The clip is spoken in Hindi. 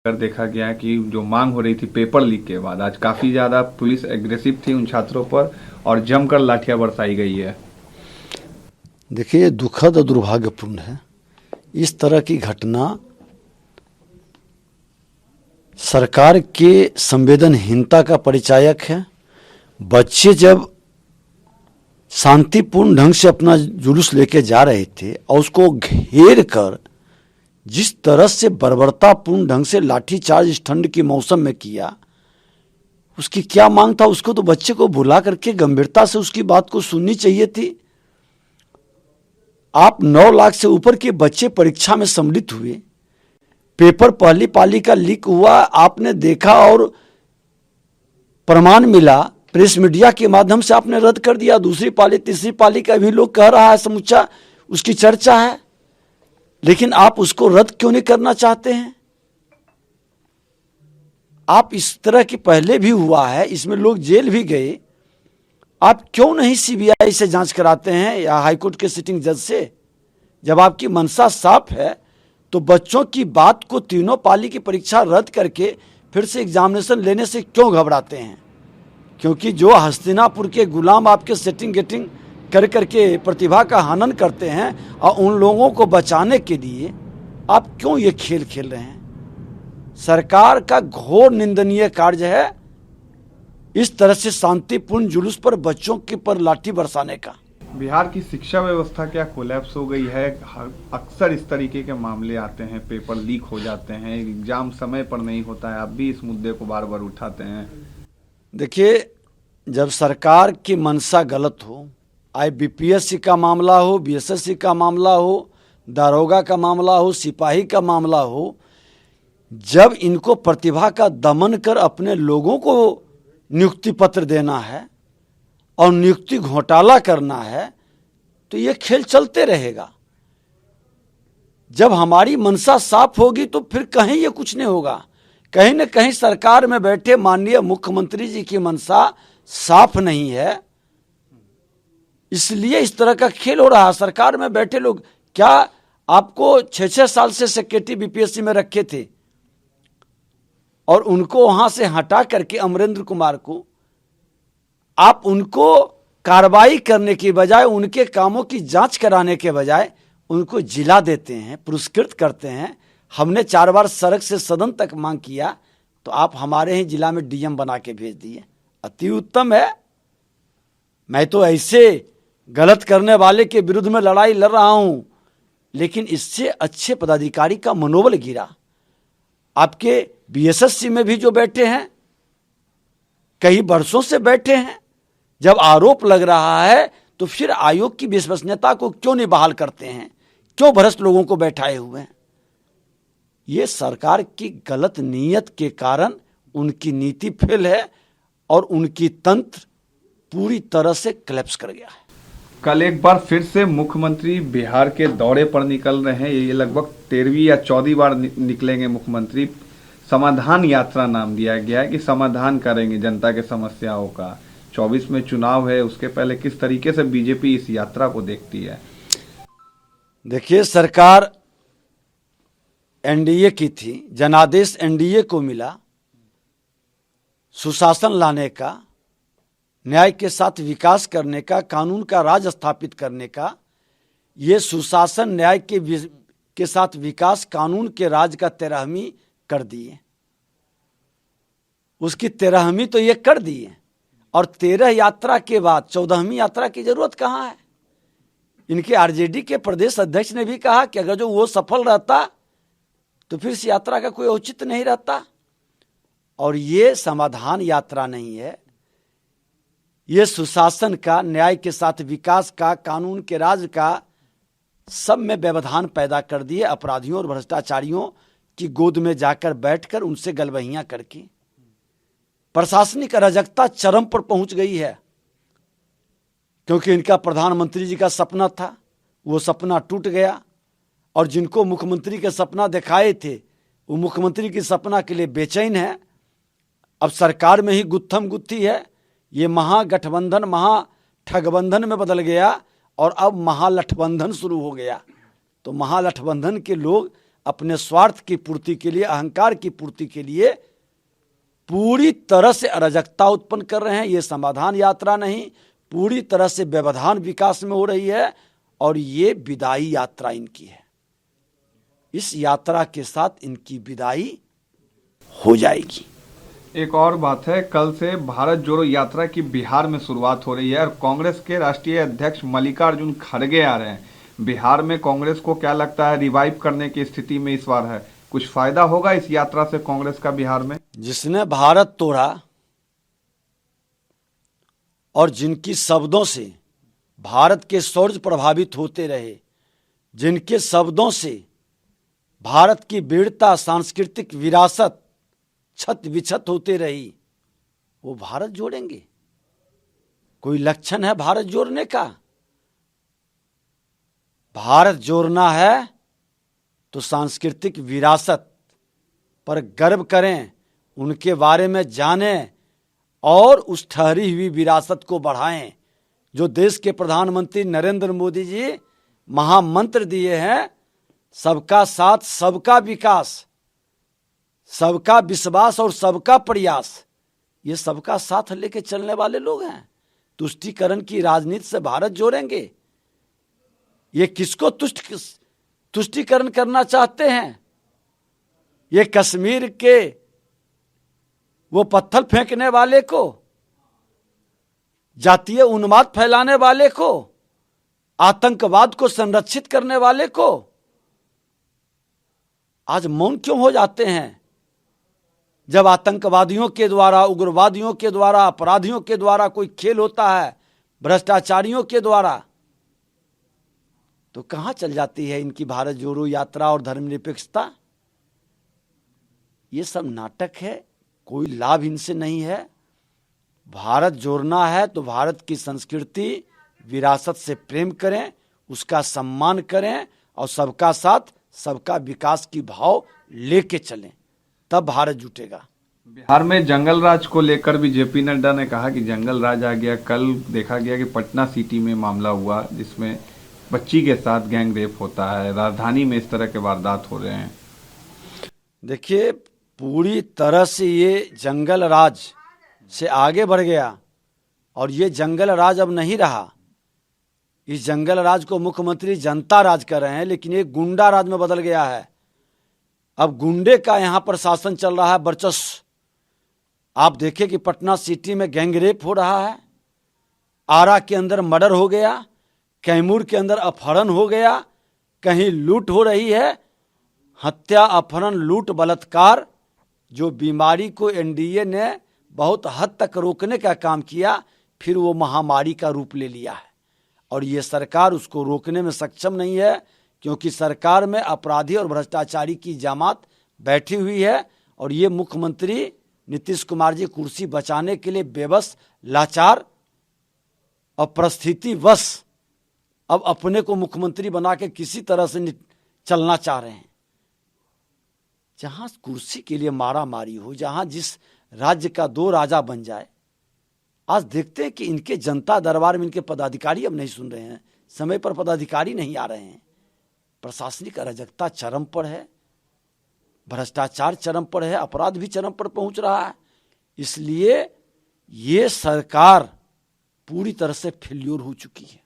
अगर देखा गया है कि जो मांग हो रही थी पेपर लीक के बाद, आज काफी ज्यादा पुलिस एग्रेसिव थी उन छात्रों पर और जमकर लाठियां बरसाई गई है। देखिए, ये दुखद और दुर्भाग्यपूर्ण है। इस तरह की घटना सरकार के संवेदनहीनता का परिचायक है। बच्चे जब शांतिपूर्ण ढंग से अपना जुलूस लेके जा रहे थे और उसको घेर कर जिस तरह से बर्बरतापूर्ण ढंग से लाठीचार्ज इस ठंड के मौसम में किया, उसकी क्या मांग था? उसको तो बच्चे को बुला करके गंभीरता से उसकी बात को सुननी चाहिए थी। आप 9 लाख से ऊपर के बच्चे परीक्षा में सम्मिलित हुए, पेपर पहली पाली का लीक हुआ, आपने देखा और प्रमाण मिला, प्रेस मीडिया के माध्यम से आपने रद्द कर दिया। दूसरी पाली तीसरी पाली का भी लोग कह रहा है, समुच्चा उसकी चर्चा है, लेकिन आप उसको रद्द क्यों नहीं करना चाहते हैं? आप इस तरह की पहले भी हुआ है, इसमें लोग जेल भी गए, आप क्यों नहीं सीबीआई से जांच कराते हैं या हाईकोर्ट के सिटिंग जज से? जब आपकी मंशा साफ है तो बच्चों की बात को तीनों पाली की परीक्षा रद्द करके फिर से एग्जामिनेशन लेने से क्यों घबराते हैं? क्योंकि जो हस्तिनापुर के गुलाम आपके सेटिंग गेटिंग कर करके प्रतिभा का हनन करते हैं और उन लोगों को बचाने के लिए आप क्यों ये खेल खेल रहे हैं? सरकार का घोर निंदनीय कार्य है इस तरह से शांतिपूर्ण जुलूस पर बच्चों के पर लाठी बरसाने का। बिहार की शिक्षा व्यवस्था क्या कोलैप्स हो गई है? अक्सर इस तरीके के मामले आते हैं, पेपर लीक हो जाते हैं, एग्जाम समय पर नहीं होता है, आप भी इस मुद्दे को बार बार उठाते हैं। देखिए, जब सरकार की मंशा गलत हो, आई बीपीएससी का मामला हो, बीएसएससी का मामला हो, दारोगा का मामला हो, सिपाही का मामला हो, जब इनको प्रतिभा का दमन कर अपने लोगों को नियुक्ति पत्र देना है और नियुक्ति घोटाला करना है, तो ये खेल चलते रहेगा। जब हमारी मंशा साफ होगी तो फिर कहीं ये कुछ नहीं होगा। कहीं न कहीं सरकार में बैठे माननीय मुख्यमंत्री जी की मंशा साफ नहीं है, इसलिए इस तरह का खेल हो रहा है। सरकार में बैठे लोग क्या आपको 6-6 साल से सेक्रेटरी बीपीएससी में रखे थे और उनको वहां से हटा करके अमरेंद्र कुमार को आप उनको कार्रवाई करने की बजाय, उनके कामों की जांच कराने के बजाय उनको जिला देते हैं, पुरस्कृत करते हैं। हमने 4 बार सड़क से सदन तक मांग किया तो आप हमारे ही जिला में डीएम बना के भेज दिए। अति उत्तम है। मैं तो ऐसे गलत करने वाले के विरुद्ध में लड़ाई लड़ रहा हूं, लेकिन इससे अच्छे पदाधिकारी का मनोबल गिरा। आपके बीएसएससी में भी जो बैठे हैं, कई वर्षों से बैठे हैं, जब आरोप लग रहा है तो फिर आयोग की विश्वसनीयता को क्यों नहीं बहाल करते हैं? क्यों भ्रष्ट लोगों को बैठाए हुए हैं? ये सरकार की गलत नीयत के कारण उनकी नीति फेल है और उनकी तंत्र पूरी तरह से क्लैप्स कर गया है। कल एक बार फिर से मुख्यमंत्री बिहार के दौरे पर निकल रहे हैं। ये लगभग 13वीं या 14वीं बार निकलेंगे मुख्यमंत्री। समाधान यात्रा नाम दिया गया है कि समाधान करेंगे जनता के समस्याओं का। 24 में चुनाव है, उसके पहले किस तरीके से बीजेपी इस यात्रा को देखती है? देखिए, सरकार एनडीए की थी, जनादेश एनडीए को मिला सुशासन लाने का, न्याय के साथ विकास करने का, कानून का राज स्थापित करने का। ये सुशासन न्याय के साथ विकास, कानून के राज का 13वीं कर दिए। उसकी 13वीं तो ये कर दिए और 13 यात्रा के बाद 14वीं यात्रा की जरूरत कहां है? इनके आरजेडी के प्रदेश अध्यक्ष ने भी कहा कि अगर जो वो सफल रहता तो फिर इस यात्रा का कोई औचित्य नहीं रहता। और ये समाधान यात्रा नहीं है, ये सुशासन का, न्याय के साथ विकास का, कानून के राज का सब में व्यवधान पैदा कर दिए। अपराधियों और भ्रष्टाचारियों की गोद में जाकर बैठकर उनसे गलबहियां करके प्रशासनिक अराजकता चरम पर पहुंच गई है। क्योंकि इनका प्रधानमंत्री जी का सपना था, वो सपना टूट गया और जिनको मुख्यमंत्री के सपना दिखाए थे वो मुख्यमंत्री की सपना के लिए बेचैन है। अब सरकार में ही गुत्थम गुत्थी है। ये महागठबंधन महाठगबंधन में बदल गया और अब महालठबंधन शुरू हो गया। तो महालठबंधन के लोग अपने स्वार्थ की पूर्ति के लिए, अहंकार की पूर्ति के लिए पूरी तरह से अराजकता उत्पन्न कर रहे हैं। ये समाधान यात्रा नहीं, पूरी तरह से व्यवधान विकास में हो रही है और ये विदाई यात्रा इनकी है। इस यात्रा के साथ इनकी विदाई हो जाएगी। एक और बात है, कल से भारत जोड़ो यात्रा की बिहार में शुरुआत हो रही है और कांग्रेस के राष्ट्रीय अध्यक्ष मल्लिकार्जुन खड़गे आ रहे हैं। बिहार में कांग्रेस को क्या लगता है, रिवाइव करने की स्थिति में इस बार है? कुछ फायदा होगा इस यात्रा से कांग्रेस का बिहार में? जिसने भारत तोड़ा और जिनकी शब्दों से भारत के शौर्य प्रभावित होते रहे, जिनके शब्दों से भारत की वीरता, सांस्कृतिक विरासत छत विछत होते रही, वो भारत जोड़ेंगे? कोई लक्षण है भारत जोड़ने का? भारत जोड़ना है तो सांस्कृतिक विरासत पर गर्व करें, उनके बारे में जानें और उस ठहरी हुई विरासत को बढ़ाएं जो देश के प्रधानमंत्री नरेंद्र मोदी जी महामंत्र दिए हैं। सबका साथ, सबका विकास, सबका विश्वास और सबका प्रयास, ये सबका साथ लेके चलने वाले लोग हैं। तुष्टीकरण की राजनीति से भारत जोड़ेंगे? ये किसको तुष्टीकरण करना चाहते हैं? ये कश्मीर के वो पत्थर फेंकने वाले को, जातीय उन्माद फैलाने वाले को, आतंकवाद को संरक्षित करने वाले को आज मौन क्यों हो जाते हैं? जब आतंकवादियों के द्वारा, उग्रवादियों के द्वारा, अपराधियों के द्वारा कोई खेल होता है, भ्रष्टाचारियों के द्वारा, तो कहां चल जाती है इनकी भारत जोड़ो यात्रा और धर्मनिरपेक्षता? ये सब नाटक है, कोई लाभ इनसे नहीं है। भारत जोड़ना है तो भारत की संस्कृति, विरासत से प्रेम करें, उसका सम्मान करें और सबका साथ, सबका विकास की भाव लेके चलें, तब भारत जुटेगा। बिहार में जंगल राज को लेकर भी जेपी नड्डा ने कहा कि जंगल राज आ गया। कल देखा गया कि पटना सिटी में मामला हुआ जिसमें बच्ची के साथ गैंग रेप होता है। राजधानी में इस तरह के वारदात हो रहे हैं। देखिए, पूरी तरह से ये जंगल राज से आगे बढ़ गया और ये जंगल राज अब नहीं रहा। इस जंगल राज को मुख्यमंत्री जनता राज कर रहे हैं, लेकिन ये गुंडा राज में बदल गया है। अब गुंडे का यहां पर शासन चल रहा है, वर्चस्व। आप देखें कि पटना सिटी में गैंग रेप हो रहा है, आरा के अंदर मर्डर हो गया, कैमूर के अंदर अपहरण हो गया, कहीं लूट हो रही है। हत्या, अपहरण, लूट, बलात्कार, जो बीमारी को एनडीए ने बहुत हद तक रोकने का काम किया, फिर वो महामारी का रूप ले लिया है और ये सरकार उसको रोकने में सक्षम नहीं है, क्योंकि सरकार में अपराधी और भ्रष्टाचारी की जमात बैठी हुई है और ये मुख्यमंत्री नीतीश कुमार जी कुर्सी बचाने के लिए बेबस, लाचार और परिस्थितिवश अब अपने को मुख्यमंत्री बना के किसी तरह से चलना चाह रहे हैं। जहां कुर्सी के लिए मारा मारी हो, जहां जिस राज्य का दो राजा बन जाए। आज देखते हैं कि इनके जनता दरबार में इनके पदाधिकारी अब नहीं सुन रहे हैं, समय पर पदाधिकारी नहीं आ रहे हैं, प्रशासनिक अराजकता चरम पर है, भ्रष्टाचार चरम पर है, अपराध भी चरम पर पहुंच रहा है। इसलिए ये सरकार पूरी तरह से फेल्योर हो चुकी है।